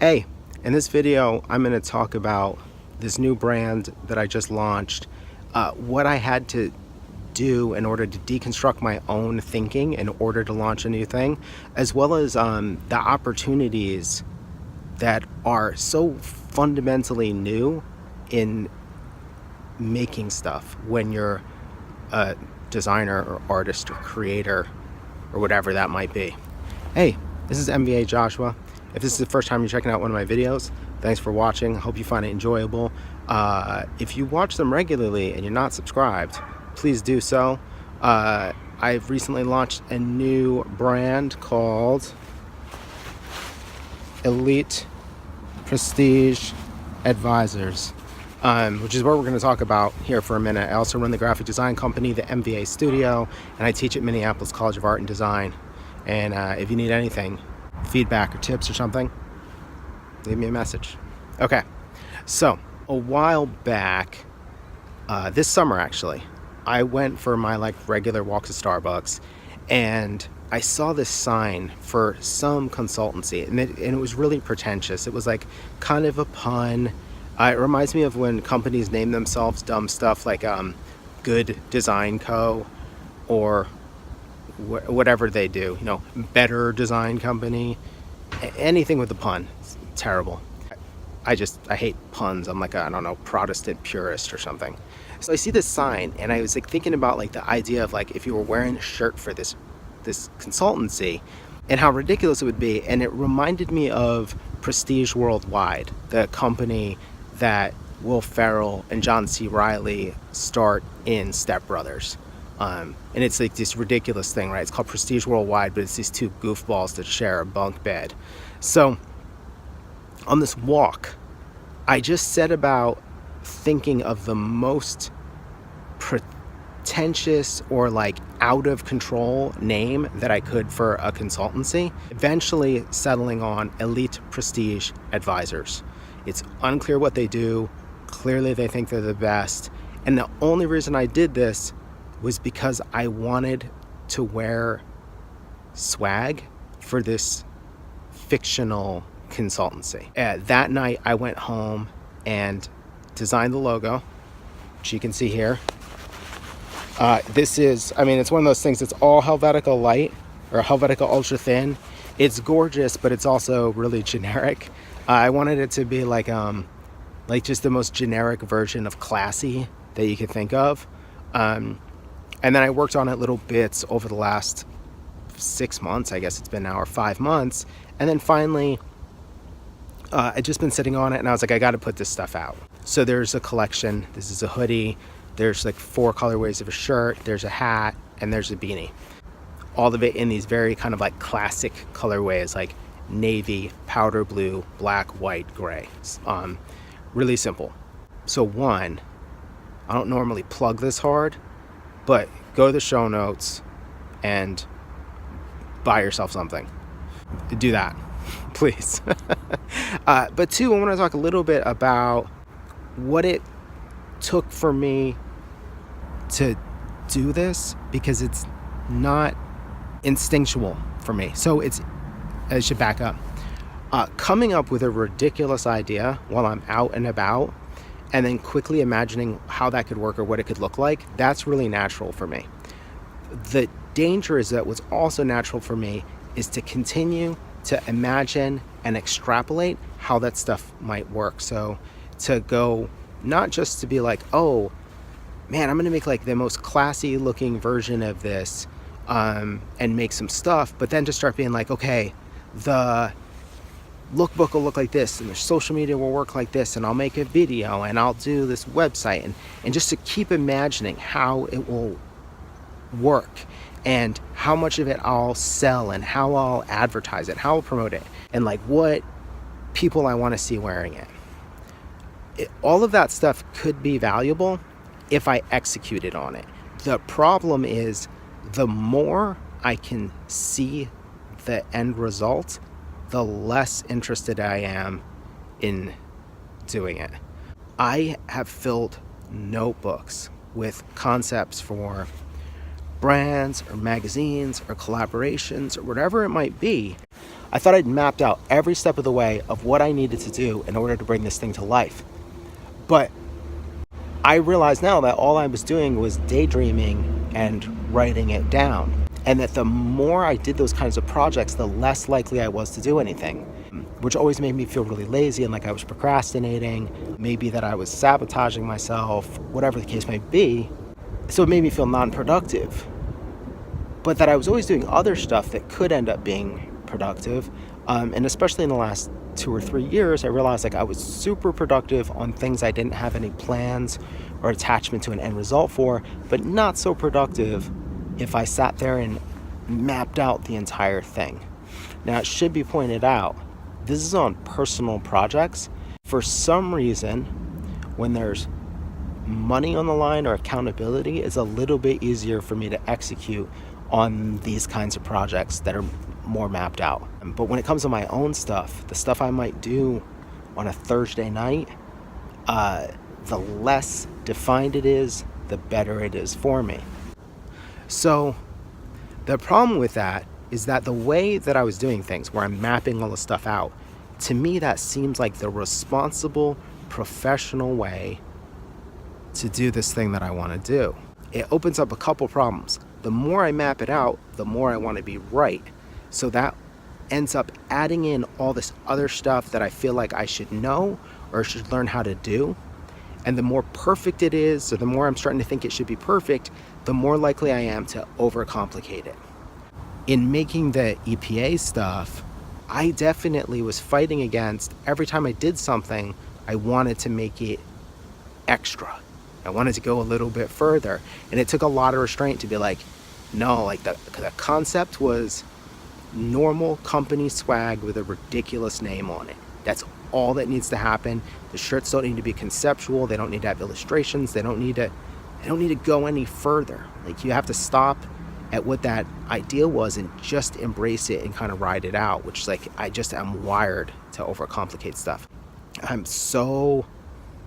Hey, in this video, I'm going to talk about this new brand that I just launched, what I had to do in order to deconstruct my own thinking in order to launch a new thing, as well as the opportunities that are so fundamentally new in making stuff when you're a designer or artist or creator or whatever that might be. Hey, this is MVA Joshua. If this is the first time you're checking out one of my videos, thanks for watching. I hope you find it enjoyable. If you watch them regularly and you're not subscribed, please do so. I've recently launched a new brand called Elite Prestige Advisors, which is what we're going to talk about here for a minute. I also run the graphic design company, the MVA Studio, and I teach at Minneapolis College of Art and Design. And if you need anything, feedback or tips or something, leave me a message. Okay, so a while back, this summer actually, I went for my regular walk to Starbucks, and I saw this sign for some consultancy, and it was really pretentious. It was kind of a pun. It reminds me of when companies name themselves dumb stuff like Good Design Co. or whatever they do, Better Design Company, anything with a pun. It's terrible. I hate puns. I'm I don't know, Protestant purist or something. So I see this sign, and I was thinking about the idea of if you were wearing a shirt for this consultancy and how ridiculous it would be. And it reminded me of Prestige Worldwide, the company that Will Ferrell and John C. Reilly start in Step Brothers. And it's this ridiculous thing, right? It's called Prestige Worldwide, but it's these two goofballs that share a bunk bed. So on this walk, I just set about thinking of the most pretentious or out of control name that I could for a consultancy, eventually settling on Elite Prestige Advisors. It's unclear what they do. Clearly they think they're the best. And the only reason I did this was because I wanted to wear swag for this fictional consultancy. That night I went home and designed the logo, which you can see here. This is, it's one of those things that's all Helvetica light or Helvetica ultra thin. It's gorgeous, but it's also really generic. I wanted it to be just the most generic version of classy that you could think of. And then I worked on it little bits over the last 6 months, I guess it's been now, or 5 months. And then finally, I'd just been sitting on it, and I was I got to put this stuff out. So there's a collection. This is a hoodie. There's 4 colorways of a shirt. There's a hat, and there's a beanie. All of it in these very kind of classic colorways, navy, powder blue, black, white, gray. Really simple. So one, I don't normally plug this hard, but go to the show notes and buy yourself something. Do that, please. But two, I want to talk a little bit about what it took for me to do this, because it's not instinctual for me. So I should back up. Coming up with a ridiculous idea while I'm out and about, and then quickly imagining how that could work or what it could look like, that's really natural for me. The danger is that what's also natural for me is to continue to imagine and extrapolate how that stuff might work. So to go, not just to be oh man, I'm gonna make the most classy looking version of this and make some stuff, but then to start being okay, the lookbook will look like this, and the social media will work like this, and I'll make a video, and I'll do this website, and just to keep imagining how it will work, and how much of it I'll sell, and how I'll advertise it, how I'll promote it, and what people I want to see wearing it. All of that stuff could be valuable if I executed on it. The problem is, the more I can see the end result, the less interested I am in doing it. I have filled notebooks with concepts for brands or magazines or collaborations or whatever it might be. I thought I'd mapped out every step of the way of what I needed to do in order to bring this thing to life. But I realize now that all I was doing was daydreaming and writing it down. And that the more I did those kinds of projects, the less likely I was to do anything, which always made me feel really lazy and like I was procrastinating, maybe that I was sabotaging myself, whatever the case may be. So it made me feel non-productive. But that I was always doing other stuff that could end up being productive. And especially in the last 2 or 3 years, I realized like I was super productive on things I didn't have any plans or attachment to an end result for, but not so productive if I sat there and mapped out the entire thing. Now, it should be pointed out, this is on personal projects. For some reason, when there's money on the line or accountability, it's a little bit easier for me to execute on these kinds of projects that are more mapped out. But when it comes to my own stuff, the stuff I might do on a Thursday night, the less defined it is, the better it is for me. So the problem with that is that the way that I was doing things, where I'm mapping all the stuff out, to me that seems like the responsible, professional way to do this thing that I want to do. It opens up a couple problems. The more I map it out, the more I want to be right. So that ends up adding in all this other stuff that I feel like I should know or should learn how to do. And the more perfect it is, or the more I'm starting to think it should be perfect, the more likely I am to overcomplicate it. In making the EPA stuff, I definitely was fighting against, every time I did something, I wanted to make it extra. I wanted to go a little bit further. And it took a lot of restraint to be like, no, like the concept was normal company swag with a ridiculous name on it. That's all that needs to happen. The shirts don't need to be conceptual. They don't need to have illustrations. They don't need to go any further. Like, you have to stop at what that ideal was and just embrace it and kind of ride it out, which is like, I just am wired to overcomplicate stuff. I'm so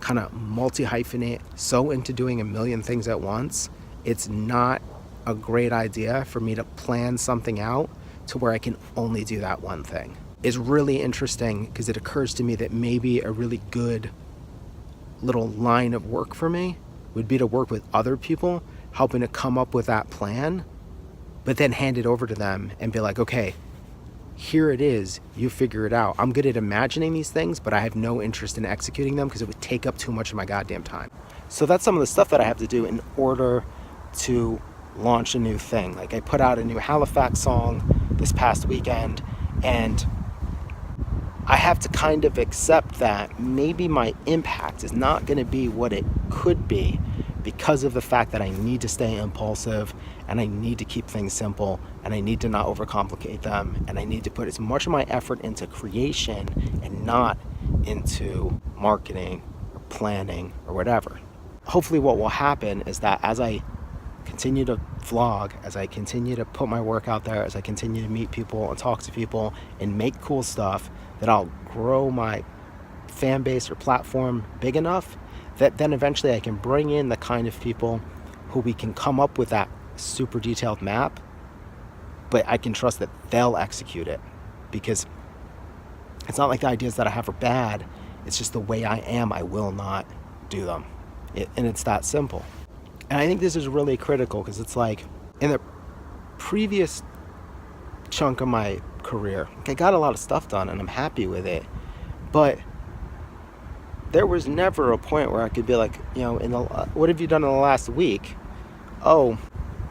kind of multi-hyphenate, so into doing a million things at once. It's not a great idea for me to plan something out to where I can only do that one thing. It's really interesting because it occurs to me that maybe a really good little line of work for me would be to work with other people, helping to come up with that plan, but then hand it over to them and be like, okay, here it is, you figure it out. I'm good at imagining these things, but I have no interest in executing them because it would take up too much of my goddamn time. So that's some of the stuff that I have to do in order to launch a new thing. Like, I put out a new Halifax song this past weekend, and I have to kind of accept that maybe my impact is not going to be what it could be because of the fact that I need to stay impulsive, and I need to keep things simple, and I need to not overcomplicate them, and I need to put as much of my effort into creation and not into marketing or planning or whatever. Hopefully what will happen is that as I continue to vlog, as I continue to put my work out there, as I continue to meet people and talk to people and make cool stuff, that I'll grow my fan base or platform big enough that then eventually I can bring in the kind of people who we can come up with that super detailed map, but I can trust that they'll execute it, because it's not like the ideas that I have are bad. It's just the way I am, I will not do them. And it's that simple. And I think this is really critical because it's like, in the previous chunk of my career, I got a lot of stuff done and I'm happy with it, but there was never a point where I could be like, you know, what have you done in the last week? Oh,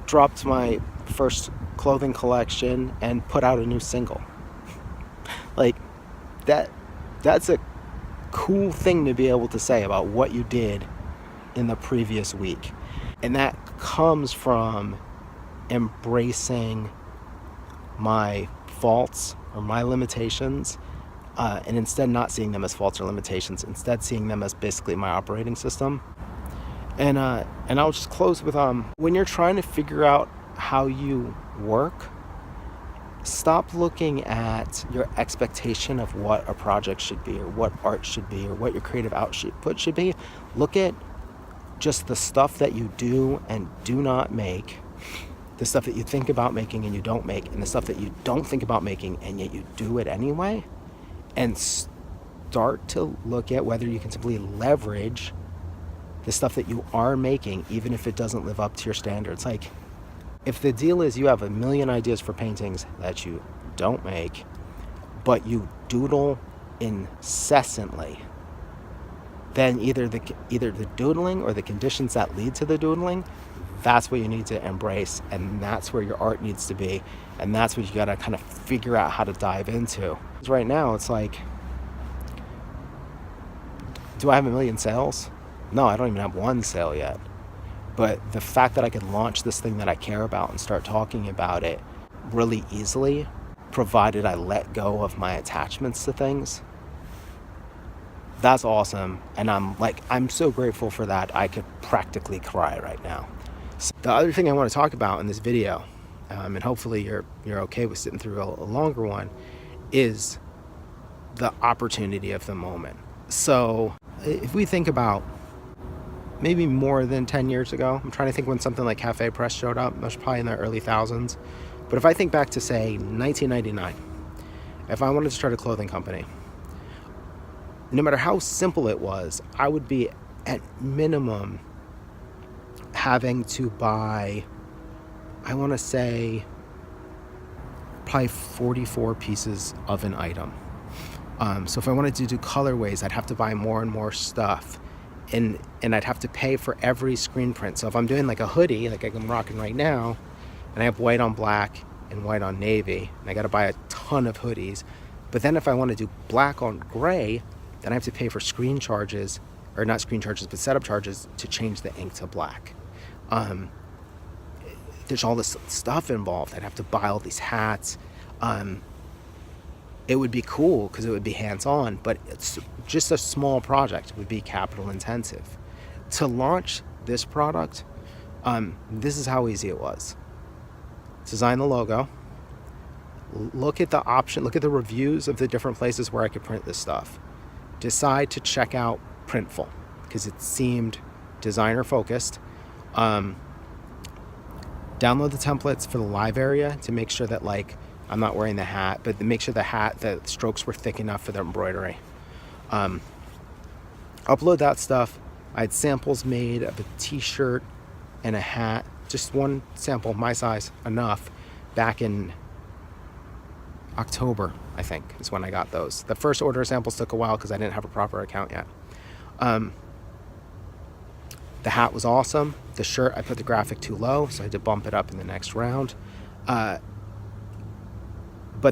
dropped my first clothing collection and put out a new single. Like, that's a cool thing to be able to say about what you did in the previous week. And that comes from embracing my faults or my limitations, and instead not seeing them as faults or limitations, instead seeing them as basically my operating system. And I'll just close with, when you're trying to figure out how you work, stop looking at your expectation of what a project should be or what art should be or what your creative output should be. Look at just the stuff that you do and do not make the stuff that you think about making and you don't make, and the stuff that you don't think about making and yet you do it anyway, and start to look at whether you can simply leverage the stuff that you are making, even if it doesn't live up to your standards. Like, if the deal is you have a million ideas for paintings that you don't make, but you doodle incessantly, then either the doodling or the conditions that lead to the doodling, that's what you need to embrace, and that's where your art needs to be, and that's what you gotta kind of figure out how to dive into. Right now, it's like, do I have a million sales? No, I don't even have one sale yet. But the fact that I could launch this thing that I care about and start talking about it really easily, provided I let go of my attachments to things, that's awesome. And I'm so grateful for that. I could practically cry right now. So the other thing I want to talk about in this video, and hopefully you're okay with sitting through a longer one, is the opportunity of the moment. So if we think about maybe more than 10 years ago, I'm trying to think when something like Cafe Press showed up. That was probably in the early thousands. But if I think back to, say, 1999, if I wanted to start a clothing company, no matter how simple it was, I would be at minimum having to buy, I want to say, probably 44 pieces of an item. So if I wanted to do colorways, I'd have to buy more and more stuff, and I'd have to pay for every screen print. So if I'm doing like a hoodie, like I'm rocking right now, and I have white on black and white on navy, and I got to buy a ton of hoodies. But then if I want to do black on gray, then I have to pay for screen charges, or not screen charges, but setup charges to change the ink to black. There's all this stuff involved. I'd have to buy all these hats. It would be cool because it would be hands-on, but it's just a small project. It would be capital intensive. To launch this product, this is how easy it was. Design the logo, look at the reviews of the different places where I could print this stuff. Decide to check out Printful because it seemed designer focused. Download the templates for the live area to make sure that, like, I'm not wearing the hat, but make sure the strokes were thick enough for the embroidery. Upload that stuff. I had samples made of a t-shirt and a hat, just one sample, my size, enough, back in October, I think, is when I got those. The first order of samples took a while because I didn't have a proper account yet. The hat was awesome. The shirt, I put the graphic too low, so I had to bump it up in the next round. But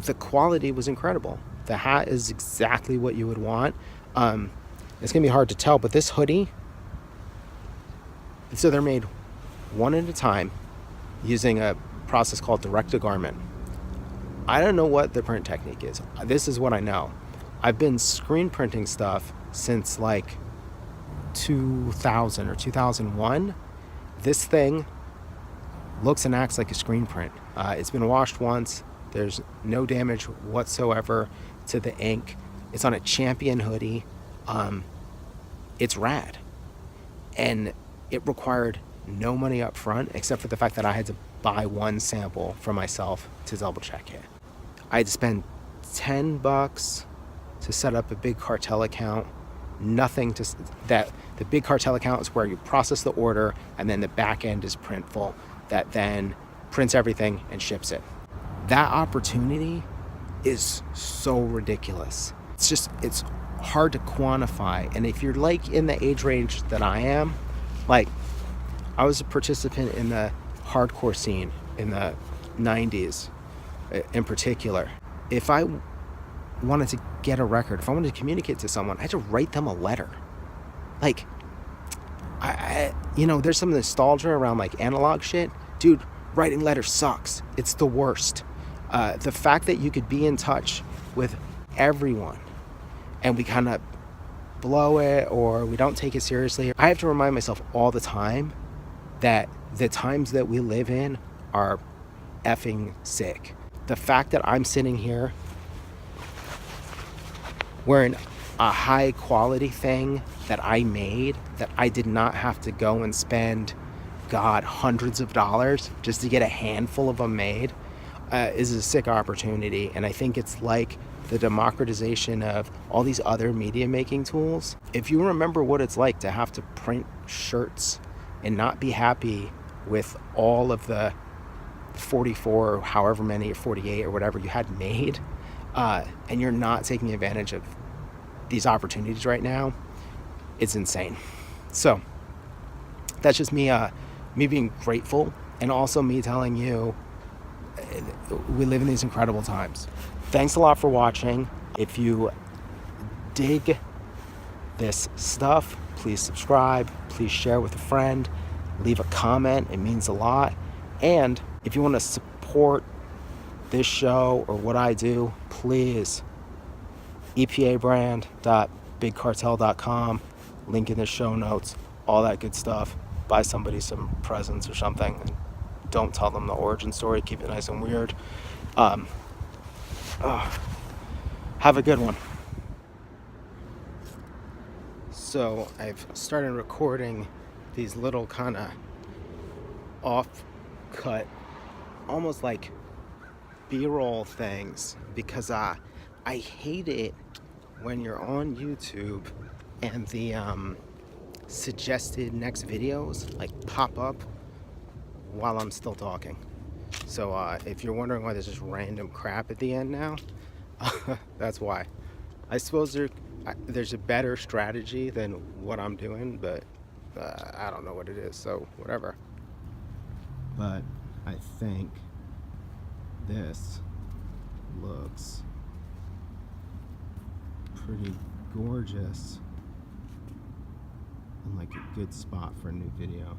the quality was incredible. The hat is exactly what you would want. It's gonna be hard to tell, but this hoodie, so they're made one at a time using a process called direct to garment. I don't know what the print technique is. This is what I know. I've been screen printing stuff since like 2000 or 2001. This thing looks and acts like a screen print. It's been washed once. There's no damage whatsoever to the ink. It's on a Champion hoodie. It's rad. And it required no money up front, except for the fact that I had to buy one sample for myself to double check it. I had to spend $10 to set up a big cartel account. The big cartel account is where you process the order, and then the back end is Printful that then prints everything and ships it. That opportunity is so ridiculous. It's hard to quantify. And if you're like in the age range that I am, like I was a participant in the hardcore scene in the 90s in particular. If I wanted to get a record, if I wanted to communicate to someone, I had to write them a letter. Like, there's some nostalgia around like analog shit. Dude, writing letters sucks. It's the worst. The fact that you could be in touch with everyone and we kind of blow it or we don't take it seriously. I have to remind myself all the time that the times that we live in are effing sick. The fact that I'm sitting here wearing a high quality thing that I made, that I did not have to go and spend God, hundreds of dollars just to get a handful of them made is a sick opportunity. And I think it's like the democratization of all these other media making tools. If you remember what it's like to have to print shirts and not be happy with all of the 44 or however many, or 48 or whatever you had made, and you're not taking advantage of these opportunities right now, it's insane. So that's just me being grateful, and also me telling you we live in these incredible times. Thanks a lot for watching. If you dig this stuff, please subscribe, please share with a friend, leave a comment, it means a lot. And if you want to support this show or what I do, please epabrand.bigcartel.com, link in the show notes, all that good stuff. Buy somebody some presents or something, and don't tell them the origin story, keep it nice and weird. Have a good one. So I've started recording these little kind of off-cut, almost like B-roll things, because I hate it when you're on YouTube and the suggested next videos like pop up while I'm still talking. So if you're wondering why there's just random crap at the end now, that's why. I suppose there's a better strategy than what I'm doing, but I don't know what it is, so whatever. But I think this looks pretty gorgeous and like a good spot for a new video.